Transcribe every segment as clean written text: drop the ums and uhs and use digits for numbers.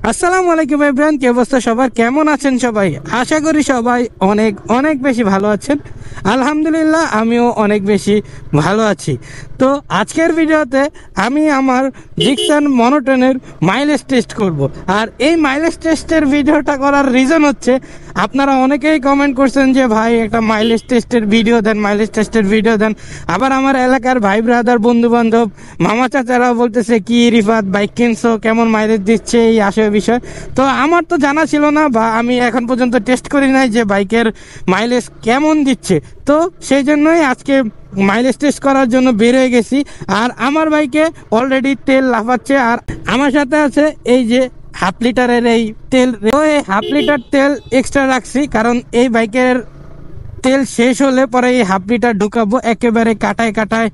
আসসালামু আলাইকুম এভরিওয়ান, কি অবস্থা সবার? কেমন আছেন সবাই? আশা করি সবাই অনেক অনেক বেশি ভালো আছেন। আলহামদুলিল্লাহ, আমিও অনেক বেশি ভালো আছি। তো আজকের ভিডিওতে আমি আমার ডিকশন মনোটনের মাইলেজ টেস্ট করব। আর এই মাইলেজ টেস্টের ভিডিওটা করার রিজন হচ্ছে, আপনারা অনেকেই কমেন্ট করছেন যে ভাই একটা মাইলেজ টেস্টের ভিডিও দেন, মাইলেজ টেস্টের ভিডিও দেন। আবার আমার এলাকার ভাই ব্রাদার, বন্ধু বান্ধব, মামা চাচারাও বলতেছে কি রিফাত বাইক কিনছো, কেমন মাইলেজ দিচ্ছে, এই আসে বিষয়। তো আমার তো জানা ছিল না, বা আমি এখন পর্যন্ত টেস্ট করি নাই যে বাইকের মাইলেজ কেমন দিচ্ছে। তো সেই জন্যই আজকে মাইলেজ টেস্ট করার জন্য বের হয়ে গেছি। আর আমার বাইকে অলরেডি তেল লাফাচ্ছে। আর আমার সাথে আছে এই যে হাফ লিটারের এই তেল। এই হাফ লিটার তেল এক্সট্রা রাখছি, কারণ এই বাইকের তেল শেষ হলে পরে এই হাফ লিটার ঢুকাবো একেবারে কাটায় কাটায়।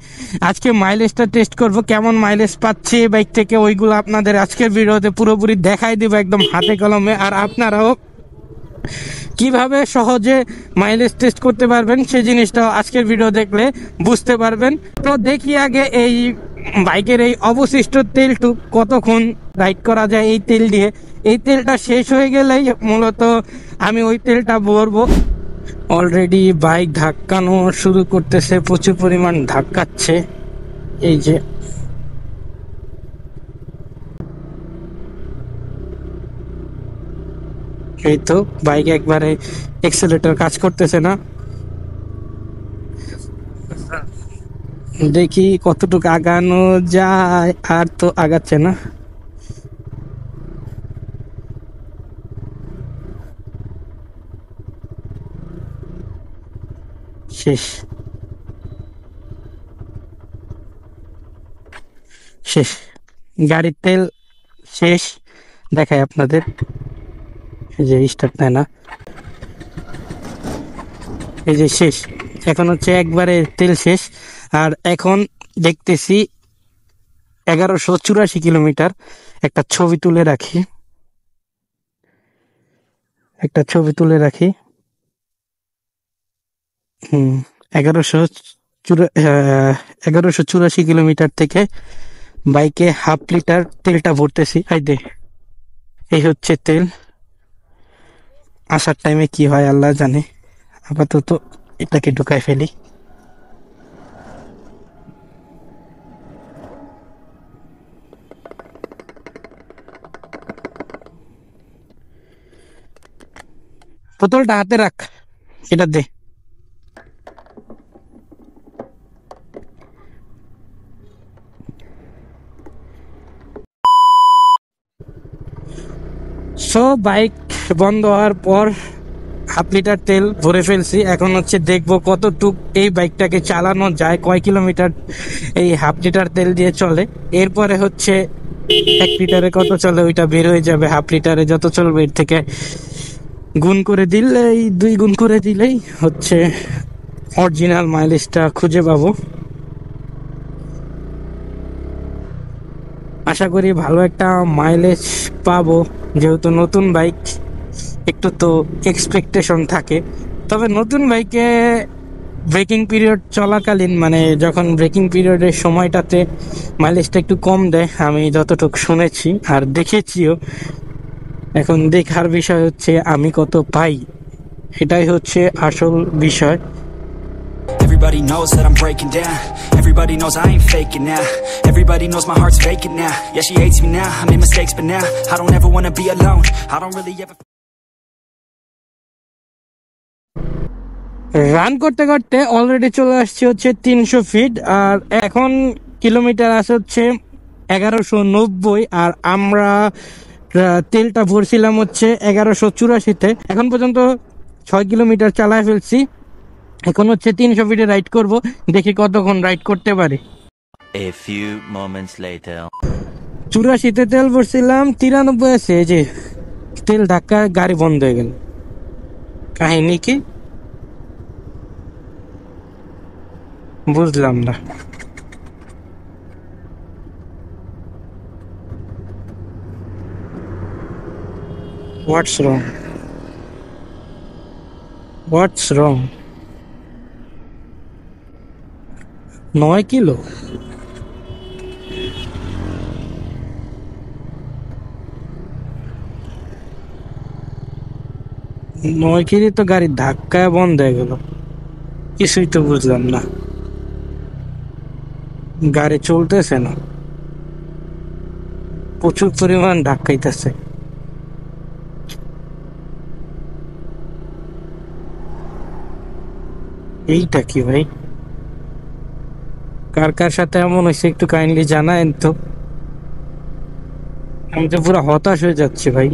আজকে মাইলেজটা টেস্ট করব, কেমন মাইলেজ পাচ্ছি এই বাইক থেকে, ওইগুলো আপনাদের আজকের ভিডিওতে পুরোপুরি দেখাই দিব একদম হাতে কলমে। আর আপনারাও কিভাবে সহজে মাইলেজ টেস্ট করতে পারবেন সেই জিনিসটাও আজকের ভিডিও দেখলে বুঝতে পারবেন। তো দেখি আগে এই বাইকের এই অবশিষ্ট তেলটুক কতক্ষণ রাইড করা যায় এই তেল দিয়ে। এই তেলটা শেষ হয়ে গেলেই মূলত আমি ওই তেলটা ভরবো। অলরেডি বাইক ধাক্কানো শুরু করতেছে, প্রচুর পরিমাণ ধাক্কাচ্ছে। এই যে এই তো বাইক একবারে এক্সেলেটর কাজ করতেছে না। দেখি কতটুকু আগানো যায়, আর তো আগাচ্ছে না। শেষ শেষ গাড়ির তেল শেষ। দেখাই আপনাদের, এই যে স্টার্ট নেয় না, এই যে শেষ। এখন হচ্ছে একবারে তেল শেষ। আর এখন দেখতেছি 1184 কিলোমিটার। একটা ছবি তুলে রাখি, একটা ছবি তুলে রাখি। 1100 1184 কিলোমিটার থেকে বাইকে হাফ লিটার তেলটা ভরতেছি। এই হচ্ছে তেল। আসার টাইমে কি হয় আল্লাহ জানে। আপাতত এটাকে ঢুকাই ফেলি। বোতলটা হাতে রাখ, এটা দে। বাইক বন্ধ হওয়ার পর হাফ লিটার তেল ভরে ফেলছি। এখন হচ্ছে দেখবো কতটুক এই বাইকটাকে চালানো যায়, কয় কিলোমিটার এই হাফ লিটার তেল দিয়ে চলে। এরপরে হচ্ছে 1 লিটারে কত চলে ওইটা বের হয়ে যাবে। হাফ লিটারে যত চলবে এর থেকে গুণ করে দিলেই, 2 গুণ করে দিলেই হচ্ছে অরিজিনাল মাইলেজটা খুঁজে পাবো। আশা করি ভালো একটা মাইলেজ পাবো, যেহেতু নতুন বাইক একটু তো এক্সপেকটেশন থাকে। তবে নতুন বাইকে ব্রেকিং পিরিয়ড চলাকালীন, মানে যখন ব্রেকিং পিরিয়ডের সময়টাতে মাইলেজটা একটু কম দেয়, আমি যতটুকু শুনেছি আর দেখেছিও। এখন দেখার বিষয় হচ্ছে আমি কত পাই, এটাই হচ্ছে আসল বিষয়। Everybody knows that I'm breaking down. Everybody knows I ain't faking now. Everybody knows my heart's vacant now. Yeah, she hates me now, I made mistakes but now I don't ever wanna be alone. I don't really ever run করতে করতে already চলে আসছে হচ্ছে 300 fit. আর এখন kilometre আছে হচ্ছে 1190। আর আমরা তেলটা ভরছিলাম হচ্ছে 1184-তে। এখন পর্যন্ত 6 কিলোমিটার চালায় ফেলছি। এখন হচ্ছে 300 ফিটে রাইড করব, দেখি কতক্ষণ রাইড করতে পারি। A few moments later. 84-তে তেল ভরছিলাম, 93 আছে। এই যে তেল ধাক্কা, গাড়ি বন্ধ হয়ে গেল। কাহিনী কি বুঝলাম না। What's wrong? What's wrong? 9 kilo. নয়কিরি তো গাড়ির ধাক্কায় বন্ধ হয়ে গেল, কিছুই তো বুঝলাম না। গাড়ি চলতেছে না, প্রচুর পরিমাণ ধাক্কাইতেছে। এইটা কি ভাই, কার কার সাথে এমন হয়েছে একটু কাইন্ডলি জানায়েন তো। আমি তো পুরো হতাশ হয়ে যাচ্ছি ভাই,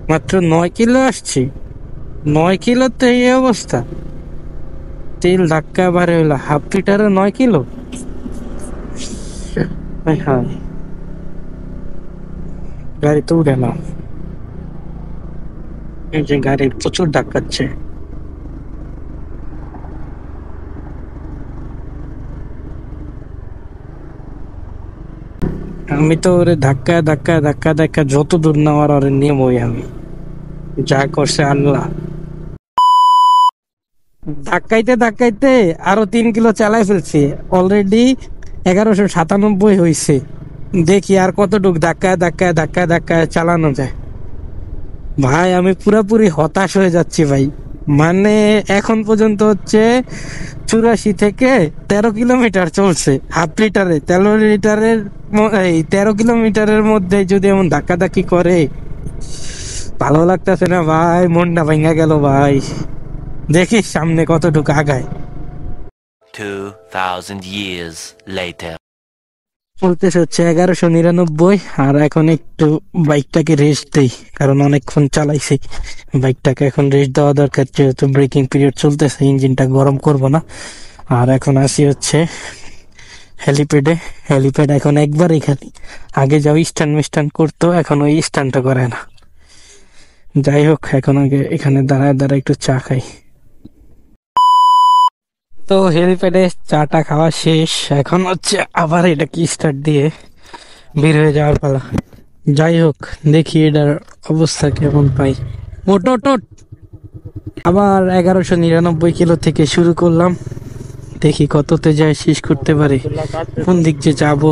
মাত্র 9 কিলো আসছি, 9 কিলোতে এই অবস্থা। তেল ধাক্কা বারে হইলো, হাফ লিটারে 9 কিলো। হ্যাঁ, গাড়ি তো উঠে না, এই যে গাড়ি প্রচুর ধাক্কাচ্ছে। আমি তো ওরে ধাক্কা ধাক্কা ধাক্কা ধাক্কা যত দূর নেওয়ার ওরে নেমই আমি, যা করছে আল্লাহ। ধাক্কাইতে ধাক্কাইতে আরো 3 কিলো চালাই ফেলছি, অলরেডি 1197 হয়েছে। দেখি আর কতটুক ধাক্কায় ধাক্কায় ধাক্কায় ধাক্কায় চালানো যায়। ভাই আমি পুরোপুরি হতাশ হয়ে যাচ্ছি ভাই, মানে এখন পর্যন্ত হচ্ছে 84 থেকে 13 কিলোমিটার চলছে হাফ লিটারে। 13 লিটারের 13 কিলোমিটারের মধ্যে যদি এমন ধাক্কাধাক্কি করে, ভালো লাগতেছে না ভাই, মনটা ভেঙে গেল ভাই। দেখি সামনে কতটুকু আগায়। 2000 years later. বলতেছে হচ্ছে 1199, আর এখন একটু বাইকটাকে রেস্ট দেই, কারণ অনেকক্ষণ চালাইছি। বাইকটাকে এখন রেস্ট দেওয়া দরকার, যেহেতু ব্রেকিং পিরিয়ড চলতেছে, ইঞ্জিনটা গরম করব না। আর এখন আসি হচ্ছে হেলিপ্যাডে। হেলিপ্যাড এখন একবারই খালি, আগে যাও স্ট্যান্ড মিস্ট্যান্ড করতো, এখন ওই স্ট্যান্ডটা করে না। যাই হোক, এখন আগে এখানে দাঁড়ায় দাঁড়ায় একটু চা খাই। তো হেলিপ্যাডে চাটা খাওয়া শেষ, এখন হচ্ছে আবার এটাকে স্টার্ট দিয়ে বের হয়ে যাওয়ার পালা। যাই হোক, দেখি এটার অবস্থা কেমন পাই। ওট আবার 1199 কিলো থেকে শুরু করলাম, দেখি কততে যায় শেষ করতে পারি, কোন দিক যে যাব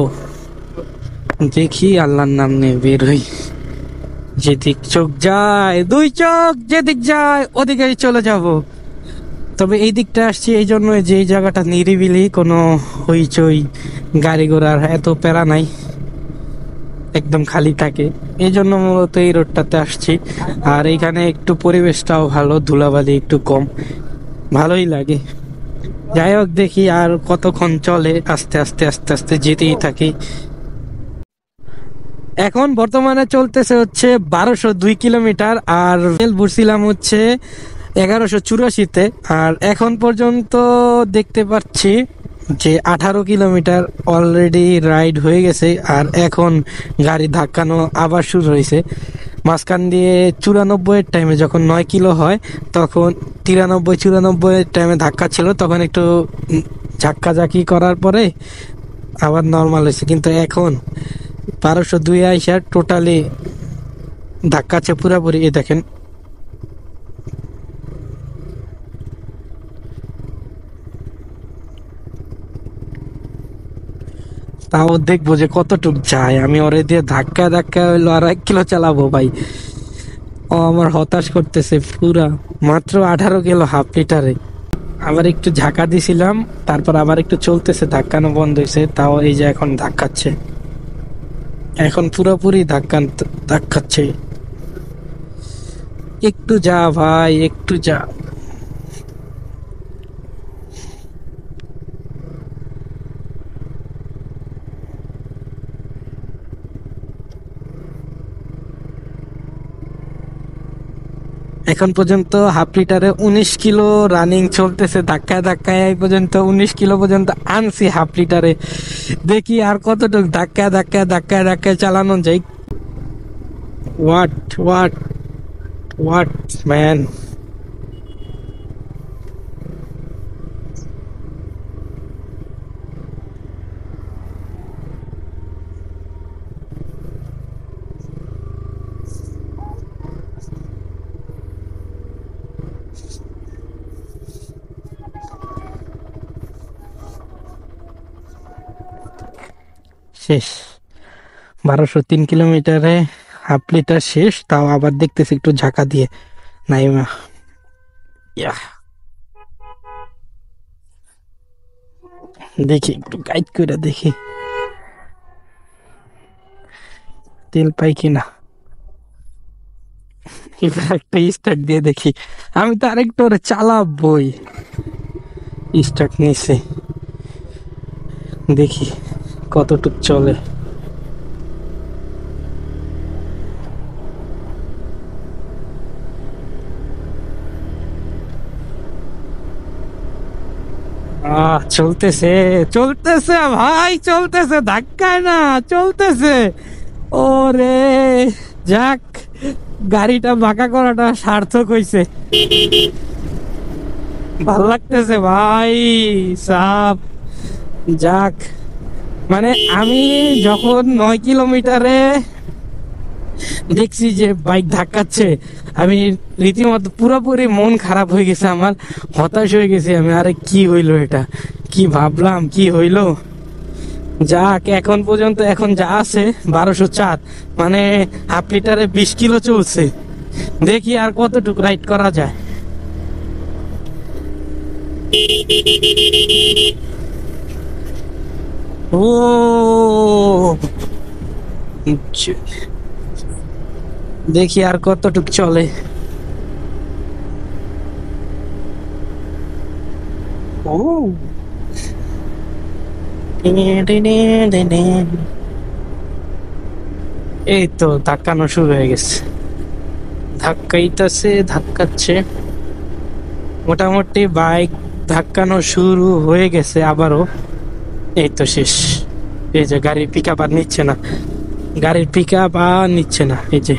দেখি, আল্লাহর নাম নিয়ে বের হই। যেদিক চোখ যায়, 2 চোখ যেদিক যায় ওদিকেই চলে যাব। তবে এই দিকটা আসছি এই জন্য যে এই জায়গাটা নিরিবিলি, কোনো হইচই গাড়ি ঘোড়ার এত প্যারা নাই, একদম খালি থাকে, এই জন্য মূলত এই রোডটাতে আসছি। আর এইখানে একটু পরিবেশটাও ভালো, ধুলাবালি একটু কম, ভালোই লাগে। যাই হোক, দেখি আর কতক্ষণ চলে, আস্তে আস্তে আস্তে আস্তে যেতেই থাকি। এখন বর্তমানে চলতেছে হচ্ছে 1202 কিলোমিটার, আর তেল ভরছিলাম হচ্ছে 1184-তে। আর এখন পর্যন্ত দেখতে পাচ্ছি যে 18 কিলোমিটার অলরেডি রাইড হয়ে গেছে, আর এখন গাড়ি ধাক্কানো আবার শুরু হয়েছে। মাঝখান দিয়ে 94-এর টাইমে যখন 9 কিলো হয়, তখন 93-94-এর টাইমে ধাক্কা ছিল, তখন একটু ঝাক্কাঝাকি করার পরে আবার নর্মাল হয়েছে। কিন্তু এখন 1202 আইসা টোটালি ধাক্কাচ্ছে পুরাপুরি। এ দেখেন, তাও দেখবো যে কতটুক যায়। আমি ওরে দিয়ে ধাক্কা ধাক্কা হইলো আর 1 কিলো চালাবো ভাই, ও আমার হতাশ করতেছে পুরা। মাত্র 18 কিলো হাফ লিটারে। আবার একটু ঝাঁকা দিছিলাম, তারপর আবার একটু চলতেছে, ধাক্কানো বন্ধ হয়েছে, তাও এই যে এখন ধাক্কাচ্ছে, এখন পুরোপুরি ধাক্কাচ্ছে। একটু যা ভাই, একটু যা। এখন পর্যন্ত হাফ লিটারে 19 কিলো রানিং চলতেছে, ধাক্কায় ধাক্কায় এই পর্যন্ত 19 কিলো পর্যন্ত আনছি হাফ লিটারে। দেখি আর কতটুকু ধাক্কায় ধাক্কায় ধাক্কায় ধাক্কায় চালানো যায়। What what what man. শেষ, 1203 কিলোমিটারে হাফ লিটার শেষ। তাও আবার দেখতেছি একটু ঝাঁকা দিয়ে, নাইমা ইয়া দেখি একটু গাইড করে দেখি তেল পাই কিনা। এবার একটা স্টার্ট দিয়ে দেখি, আমি তো আরেকটু ওরে চালাবই। স্টার্ট নিছে, দেখি কতটুক চলে। চলতেছে চলতেছে ভাই, চলতেছে, ধাক্কায় না, চলতেছে। ওরে যাক, গাড়িটা বাঁকা করাটা সার্থক হইছে, ভাল লাগতেছে ভাই সাব। যাক, মানে আমি যখন 9 কিলোমিটারে দেখছি যে বাইক ধাক্কাচ্ছে, আমি রীতিমতো পুরোপুরি মন খারাপ হয়ে গেছে আমার, হতাশ হয়ে গেছি আমি। আরে কি হইলো এটা, কি ভাবলাম, কি হইলো। যাক, এখন পর্যন্ত এখন যা আছে 1204, মানে হাফ লিটারে 20 কিলো চলছে। দেখি আর কতটুকু রাইড করা যায়। ও দেখি আর কতটুক চলে। ও এই তো ধাক্কানো শুরু হয়ে গেছে, ধাক্কাইতেছে, ধাক্কাচ্ছে। মোটামুটি বাইক ধাক্কানো শুরু হয়ে গেছে আবারও। এই তো শেষ। এই যে গাড়ির পিক আপ আর নিচ্ছে না, গাড়ির পিক আপ আর নিচ্ছে না, এই যে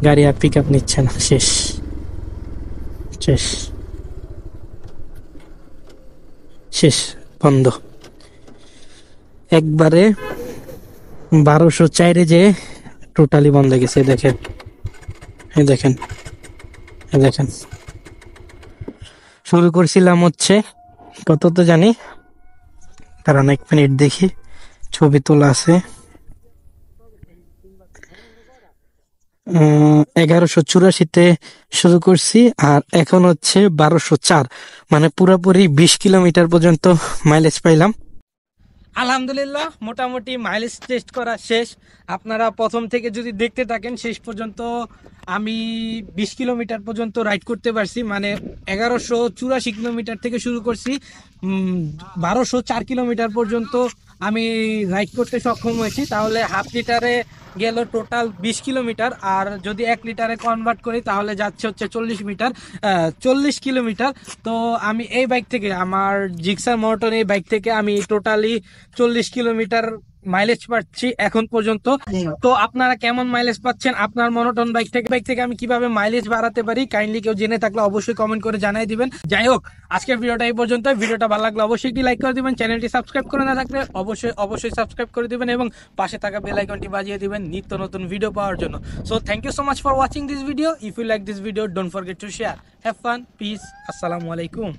গাড়ি আর পিক আপ নিচ্ছে না, শেষ শেষ শেষ, বন্ধ একবারে। 1204 যে টোটালি বন্ধ গেছে। দেখেন, এই দেখেন, এই দেখেন। শুরু করছিলাম হচ্ছে কত তো জানি, কারণ 1 মিনিট দেখি, ছবি তোলা আছে। 1184-তে শুরু করছি, আর এখন হচ্ছে 1204, মানে পুরোপুরি 20 কিলোমিটার পর্যন্ত মাইলেজ পাইলাম। আলহামদুলিল্লাহ, মোটামুটি মাইলেজ টেস্ট করা শেষ। আপনারা প্রথম থেকে যদি দেখতে থাকেন শেষ পর্যন্ত, আমি 20 কিলোমিটার পর্যন্ত রাইড করতে পারছি, মানে 1184 কিলোমিটার থেকে শুরু করছি, 1204 কিলোমিটার পর্যন্ত আমি রাইড করতে সক্ষম হয়েছি। তাহলে হাফ লিটারে গেল টোটাল 20 কিলোমিটার, আর যদি 1 লিটারে কনভার্ট করি তাহলে যাচ্ছে হচ্ছে 40 কিলোমিটার। তো আমি এই বাইক থেকে, আমার জিক্সার মর্টন এই বাইক থেকে আমি টোটালি 40 কিলোমিটার মাইলেজ পাচ্ছি এখন পর্যন্ত। তো আপনারা কেমন মাইলেজ পাচ্ছেন আপনার মনোটন বাইক থেকে আমি কিভাবে মাইলেজ বাড়াতে পারি, কাইন্ডলি কেউ জেনে থাকলে অবশ্যই কমেন্ট করে জানাই দিবেন। যাই হোক, আজকের ভিডিওটা এই পর্যন্ত। ভিডিওটা ভালো লাগলে অবশ্যই একটি লাইক করে দিবেন, চ্যানেলটি সাবস্ক্রাইব করে না থাকলে অবশ্যই সাবস্ক্রাইব করে দিবেন, এবং পাশে থাকা বেল আইকনটি বাজিয়ে দিবেন নিত্য নতুন ভিডিও পাওয়ার জন্য। So thank you so much for watching this video. If you like this video, don't forget to share. Have fun, peace, আসসালামু আলাইকুম।